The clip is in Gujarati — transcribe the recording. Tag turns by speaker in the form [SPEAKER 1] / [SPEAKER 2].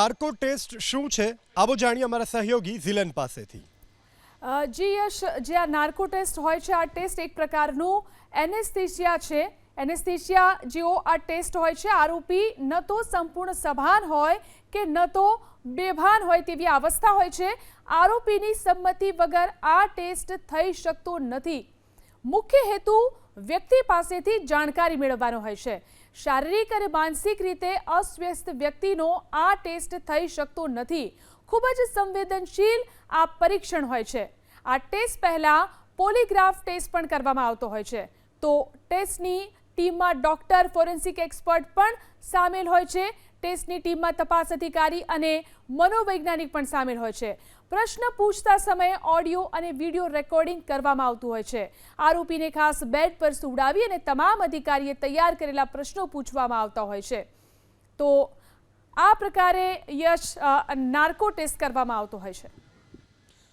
[SPEAKER 1] નાર્કો ટેસ્ટ શું છે આવો જાણીએ અમારા સહયોગી ઝિલન પાસેથી।
[SPEAKER 2] જી યશ, જે આ નાર્કો ટેસ્ટ હોય છે, આ ટેસ્ટ એક પ્રકારનું એનેસ્થેશિયા છે। એનેસ્થેશિયા જેવો આ ટેસ્ટ હોય છે। આરોપી ન તો સંપૂર્ણ સભાન હોય કે ન તો બેભાન હોય તેવી અવસ્થા હોય છે। આરોપીની સંમતિ વગર આ ટેસ્ટ થઈ શકતો નથી। મુખ્ય હેતુ વ્યક્તિ પાસેથી જાણકારી મેળવવાનો હોય છે। શારીરિક અને માનસિક રીતે અસ્વસ્થ વ્યક્તિનો આ ટેસ્ટ થઈ શકતો નથી। ખૂબ જ સંવેદનશીલ આ પરીક્ષણ હોય છે। આ ટેસ્ટ પહેલા પોલીગ્રાફ ટેસ્ટ પણ કરવામાં આવતો હોય છે। તો ટેસ્ટની ટીમમાં ડોક્ટર, ફોરેન્સિક એક્સપર્ટ પણ સામેલ હોય છે। ટેસ્ટની ટીમમાં તપાસ અધિકારી અને મનોવૈજ્ઞાનિક પણ સામેલ હોય છે। પ્રશ્ન પૂછતા સમયે ઓડિયો અને વિડીયો રેકોર્ડિંગ કરવામાં આવતું હોય છે। આરોપીને ખાસ બેડ પર સુવડાવી અને તમામ અધિકારીએ તૈયાર કરેલા પ્રશ્નો પૂછવામાં આવતા હોય છે। તો આ પ્રકારે યશ નાર્કો ટેસ્ટ કરવામાં આવતો હોય છે।